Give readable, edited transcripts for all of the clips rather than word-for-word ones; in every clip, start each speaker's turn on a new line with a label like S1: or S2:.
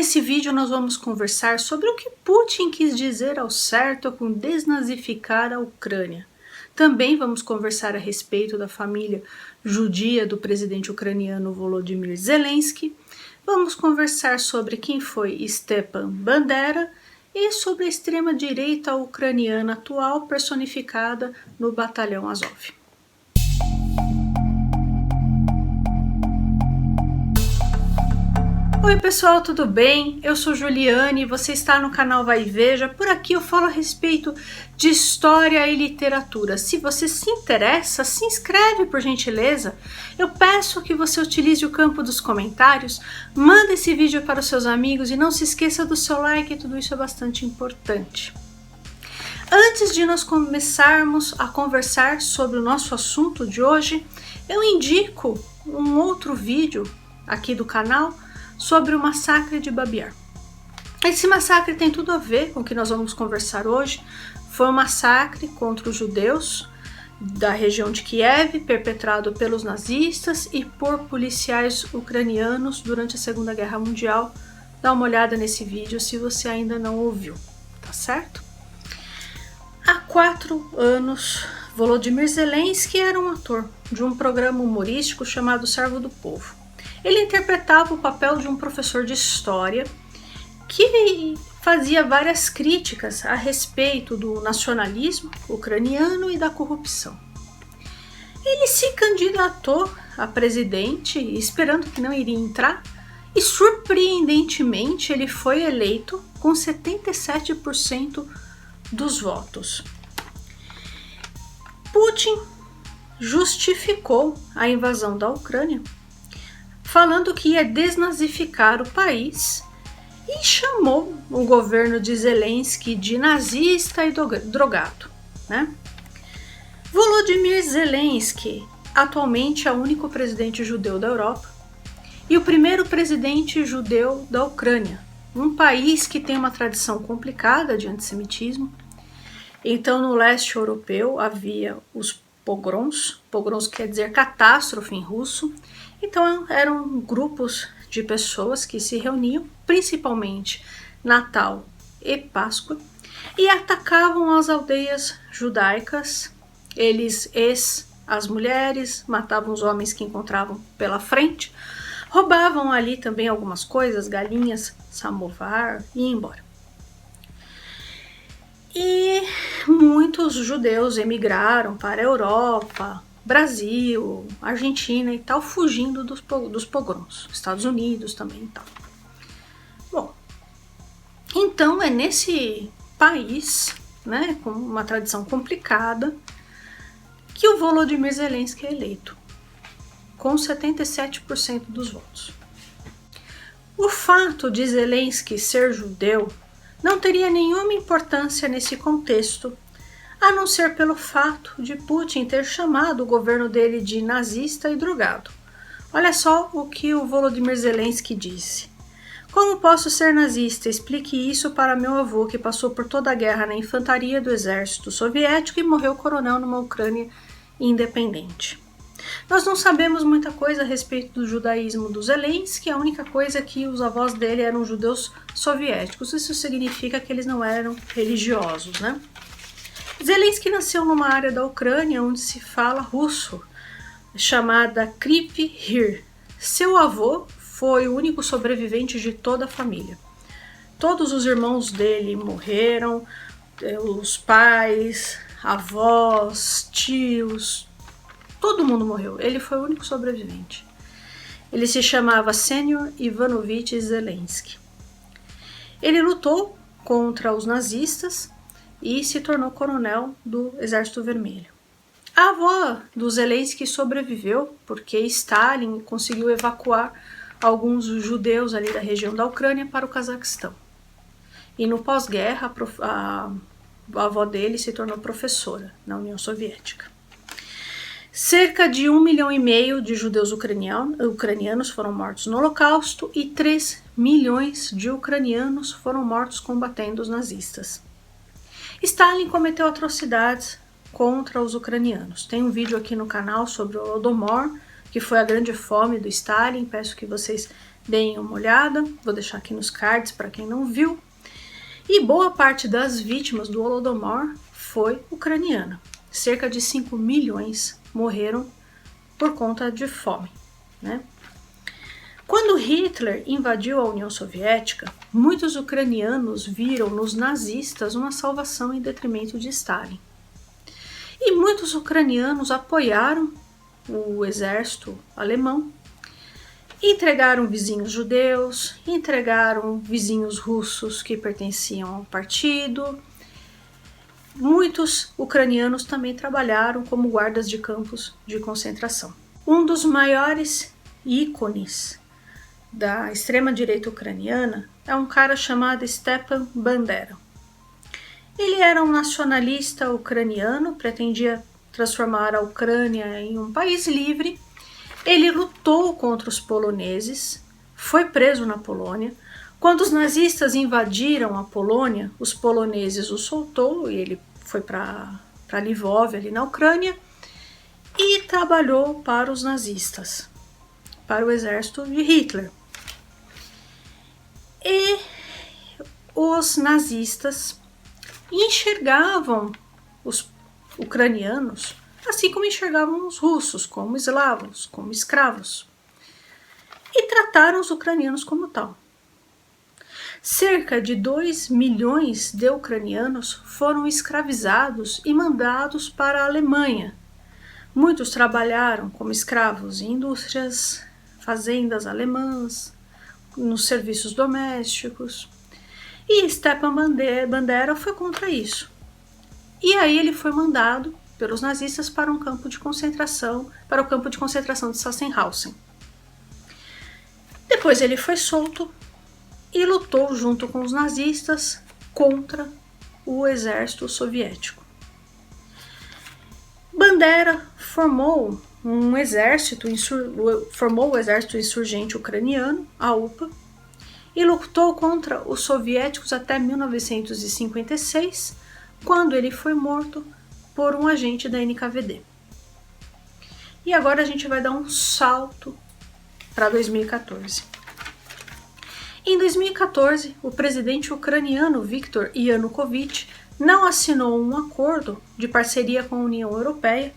S1: Nesse vídeo nós vamos conversar sobre o que Putin quis dizer ao certo com desnazificar a Ucrânia. Também vamos conversar a respeito da família judia do presidente ucraniano Volodymyr Zelensky. Vamos conversar sobre quem foi Stepan Bandera e sobre a extrema-direita ucraniana atual personificada no Batalhão Azov. Oi pessoal, tudo bem? Eu sou Juliane e você está no canal Vai e Veja. Por aqui eu falo a respeito de história e literatura. Se você se interessa, se inscreve por gentileza. Eu peço que você utilize o campo dos comentários, manda esse vídeo para os seus amigos e não se esqueça do seu like, tudo isso é bastante importante. Antes de nós começarmos a conversar sobre o nosso assunto de hoje, eu indico um outro vídeo aqui do canal sobre o massacre de Babi Yar. Esse massacre tem tudo a ver com o que nós vamos conversar hoje. Foi um massacre contra os judeus da região de Kiev, perpetrado pelos nazistas e por policiais ucranianos durante a Segunda Guerra Mundial. Dá uma olhada nesse vídeo se você ainda não ouviu, tá certo? Há 4 anos, Volodymyr Zelensky era um ator de um programa humorístico chamado Servo do Povo. Ele interpretava o papel de um professor de história que fazia várias críticas a respeito do nacionalismo ucraniano e da corrupção. Ele se candidatou a presidente, esperando que não iria entrar, e surpreendentemente ele foi eleito com 77% dos votos. Putin justificou a invasão da Ucrânia falando que ia desnazificar o país e chamou o governo de Zelensky de nazista e drogado, né? Volodymyr Zelensky atualmente é o único presidente judeu da Europa e o primeiro presidente judeu da Ucrânia, um país que tem uma tradição complicada de antissemitismo. Então, no leste europeu havia os pogroms quer dizer catástrofe em russo. Então eram grupos de pessoas que se reuniam, principalmente Natal e Páscoa, e atacavam as aldeias judaicas. Eles as mulheres, matavam os homens que encontravam pela frente, roubavam ali também algumas coisas, galinhas, samovar e iam embora. E muitos judeus emigraram para a Europa, Brasil, Argentina e tal, fugindo dos pogroms, Estados Unidos também e tal. Bom, então é nesse país, né, com uma tradição complicada, que o Volodymyr Zelensky é eleito, com 77% dos votos. O fato de Zelensky ser judeu não teria nenhuma importância nesse contexto, a não ser pelo fato de Putin ter chamado o governo dele de nazista e drogado. Olha só o que o Volodymyr Zelensky disse. Como posso ser nazista? Explique isso para meu avô, que passou por toda a guerra na infantaria do exército soviético e morreu coronel numa Ucrânia independente. Nós não sabemos muita coisa a respeito do judaísmo do Zelensky, a única coisa é que os avós dele eram judeus soviéticos. Isso significa que eles não eram religiosos, né? Zelensky nasceu numa área da Ucrânia onde se fala russo, chamada Kryvyi Rih. Seu avô foi o único sobrevivente de toda a família. Todos os irmãos dele morreram, os pais, avós, tios, todo mundo morreu. Ele foi o único sobrevivente. Ele se chamava Senior Ivanovich Zelensky. Ele lutou contra os nazistas e se tornou coronel do Exército Vermelho. A avó do Zelensky sobreviveu porque Stalin conseguiu evacuar alguns judeus ali da região da Ucrânia para o Cazaquistão. E no pós-guerra, a avó dele se tornou professora na União Soviética. Cerca de 1,5 milhão de judeus ucranianos foram mortos no Holocausto e 3 milhões de ucranianos foram mortos combatendo os nazistas. Stalin cometeu atrocidades contra os ucranianos. Tem um vídeo aqui no canal sobre o Holodomor, que foi a grande fome do Stalin. Peço que vocês deem uma olhada, vou deixar aqui nos cards para quem não viu. E boa parte das vítimas do Holodomor foi ucraniana. Cerca de 5 milhões morreram por conta de fome, né? Quando Hitler invadiu a União Soviética, muitos ucranianos viram nos nazistas uma salvação em detrimento de Stalin. E muitos ucranianos apoiaram o exército alemão, entregaram vizinhos judeus, entregaram vizinhos russos que pertenciam ao partido. Muitos ucranianos também trabalharam como guardas de campos de concentração. Um dos maiores ícones da extrema-direita ucraniana é um cara chamado Stepan Bandera. Ele era um nacionalista ucraniano, pretendia transformar a Ucrânia em um país livre. Ele lutou contra os poloneses, foi preso na Polônia. Quando os nazistas invadiram a Polônia, os poloneses o soltou e ele foi para Lvov, ali na Ucrânia, e trabalhou para os nazistas, para o exército de Hitler. E os nazistas enxergavam os ucranianos assim como enxergavam os russos, como eslavos, como escravos, e trataram os ucranianos como tal. Cerca de 2 milhões de ucranianos foram escravizados e mandados para a Alemanha. Muitos trabalharam como escravos em indústrias, fazendas alemãs, nos serviços domésticos. E Stepan Bandera foi contra isso. E aí ele foi mandado pelos nazistas para um campo de concentração, para o campo de concentração de Sachsenhausen. Depois ele foi solto e lutou junto com os nazistas contra o exército soviético. Bandera formou o exército insurgente ucraniano, a UPA, e lutou contra os soviéticos até 1956, quando ele foi morto por um agente da NKVD. E agora a gente vai dar um salto para 2014. Em 2014, o presidente ucraniano Viktor Yanukovych não assinou um acordo de parceria com a União Europeia,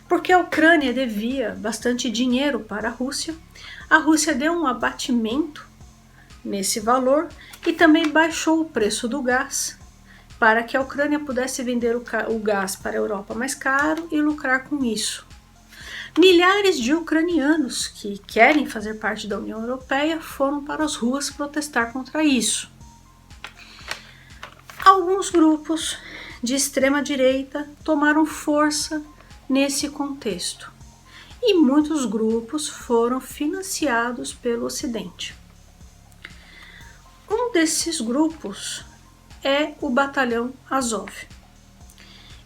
S1: porque a Ucrânia devia bastante dinheiro para a Rússia. A Rússia deu um abatimento nesse valor e também baixou o preço do gás, para que a Ucrânia pudesse vender o gás para a Europa mais caro e lucrar com isso. Milhares de ucranianos que querem fazer parte da União Europeia foram para as ruas protestar contra isso. Alguns grupos de extrema direita tomaram força nesse contexto e muitos grupos foram financiados pelo Ocidente. Um desses grupos é o Batalhão Azov.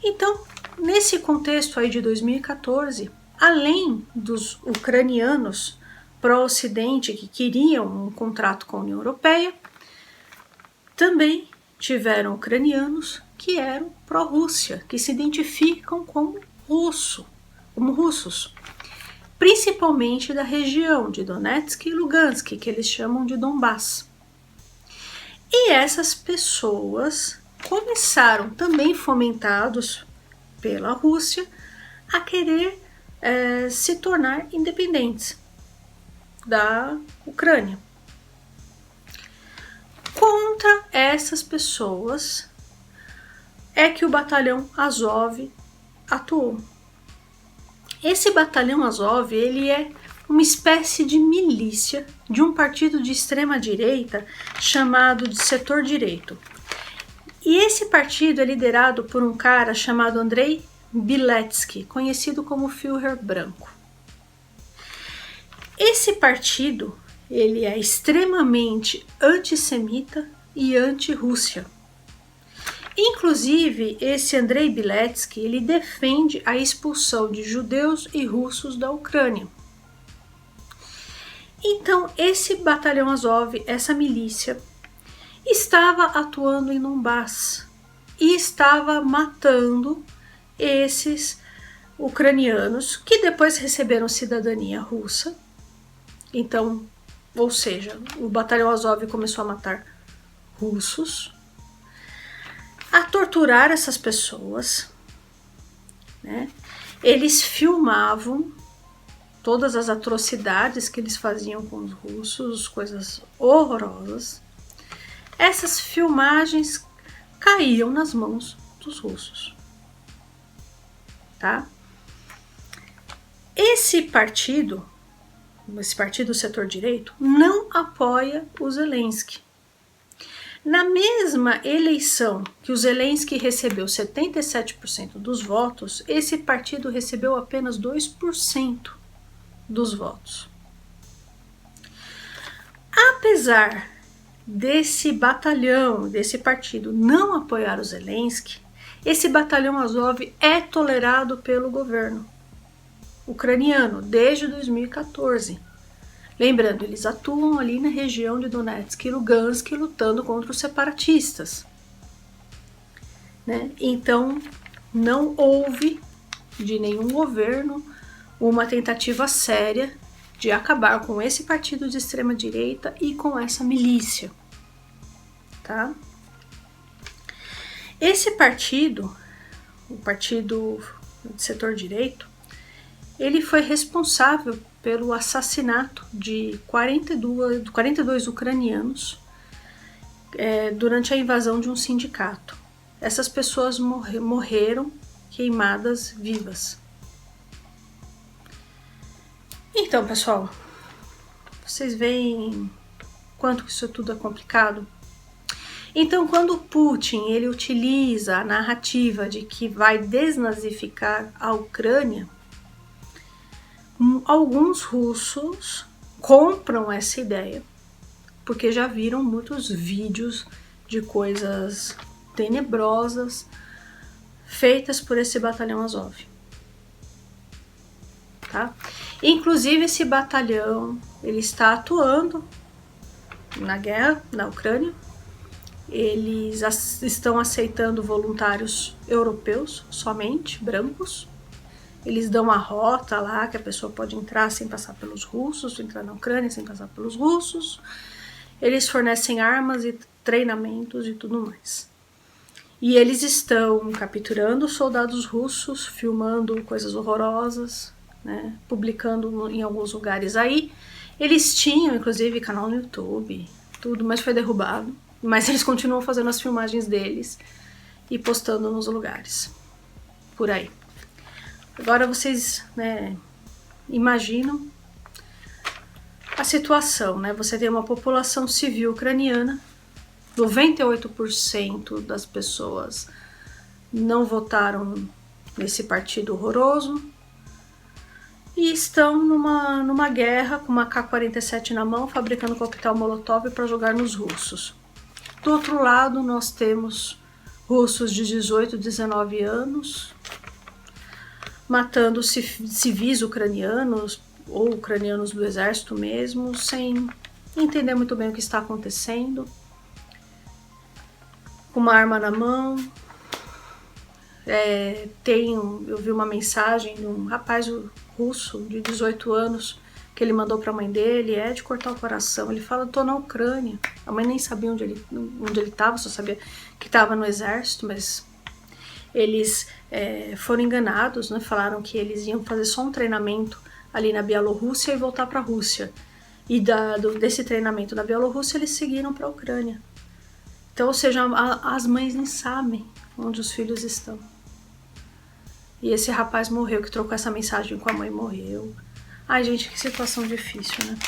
S1: Então, nesse contexto aí de 2014, além dos ucranianos pró-Ocidente que queriam um contrato com a União Europeia, também tiveram ucranianos que eram pró-Rússia, que se identificam como russos, principalmente da região de Donetsk e Lugansk, que eles chamam de Donbass. E essas pessoas começaram, também fomentados pela Rússia, a querer se tornar independentes da Ucrânia. Contra essas pessoas é que o Batalhão Azov atuou. Esse Batalhão Azov, ele é uma espécie de milícia de um partido de extrema direita chamado de Setor Direito. E esse partido é liderado por um cara chamado Andrei Biletsky, conhecido como Führer Branco. Esse partido, ele é extremamente antissemita e anti-Rússia. Inclusive, esse Andrei Biletsky, ele defende a expulsão de judeus e russos da Ucrânia. Então, esse Batalhão Azov, essa milícia, estava atuando em Donbass e estava matando esses ucranianos que depois receberam cidadania russa. Então, ou seja, o batalhão Azov começou a matar russos, a torturar essas pessoas, né? Eles filmavam todas as atrocidades que eles faziam com os russos, coisas horrorosas. Essas filmagens caíam nas mãos dos russos, tá? Esse partido setor direito, não apoia o Zelensky. Na mesma eleição que o Zelensky recebeu 77% dos votos, esse partido recebeu apenas 2% dos votos. Apesar desse batalhão, desse partido não apoiar o Zelensky, esse batalhão Azov é tolerado pelo governo ucraniano desde 2014. Lembrando, eles atuam ali na região de Donetsk e Lugansk lutando contra os separatistas, né? Então, não houve de nenhum governo uma tentativa séria de acabar com esse partido de extrema direita e com essa milícia, tá? Esse partido, o partido de setor direito, ele foi responsável pelo assassinato de 42 ucranianos durante a invasão de um sindicato. Essas pessoas morreram queimadas vivas. Então, pessoal, vocês veem quanto isso tudo é complicado? Então, quando o Putin ele utiliza a narrativa de que vai desnazificar a Ucrânia, alguns russos compram essa ideia, porque já viram muitos vídeos de coisas tenebrosas feitas por esse batalhão Azov, tá? Inclusive esse batalhão, ele está atuando na guerra na Ucrânia. Eles estão aceitando voluntários europeus, somente brancos. Eles dão a rota lá que a pessoa pode entrar sem passar pelos russos, entrar na Ucrânia sem passar pelos russos. Eles fornecem armas e treinamentos e tudo mais. E eles estão capturando soldados russos, filmando coisas horrorosas, né, publicando em alguns lugares aí. Eles tinham, inclusive, canal no YouTube, tudo, mas foi derrubado. Mas eles continuam fazendo as filmagens deles e postando nos lugares, por aí. Agora vocês, né, imaginam a situação, né? Você tem uma população civil ucraniana, 98% das pessoas não votaram nesse partido horroroso e estão numa guerra com uma K-47 na mão, fabricando coquetel Molotov para jogar nos russos. Do outro lado, nós temos russos de 18, 19 anos, matando civis ucranianos ou ucranianos do exército mesmo, sem entender muito bem o que está acontecendo, com uma arma na mão. Eu vi uma mensagem de um rapaz russo de 18 anos que ele mandou para a mãe dele, de cortar o coração. Ele fala: tô na Ucrânia. A mãe nem sabia onde ele estava, só sabia que estava no exército, mas eles foram enganados, né? Falaram que eles iam fazer só um treinamento ali na Bielorrússia e voltar para a Rússia. E desse treinamento na Bielorrússia eles seguiram para a Ucrânia. Então, ou seja, as mães nem sabem onde os filhos estão. E esse rapaz morreu, que trocou essa mensagem com a mãe, morreu. Ai, gente, que situação difícil, né?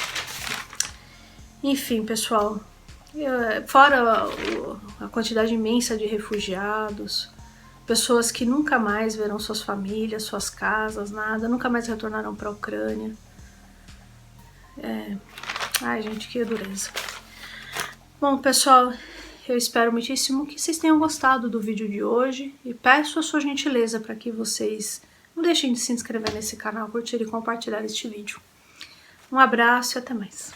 S1: Enfim, pessoal, fora a quantidade imensa de refugiados, pessoas que nunca mais verão suas famílias, suas casas, nada, nunca mais retornarão para a Ucrânia. Ai, gente, que dureza. Bom, pessoal, eu espero muitíssimo que vocês tenham gostado do vídeo de hoje e peço a sua gentileza para que vocês não deixem de se inscrever nesse canal, curtir e compartilhar este vídeo. Um abraço e até mais.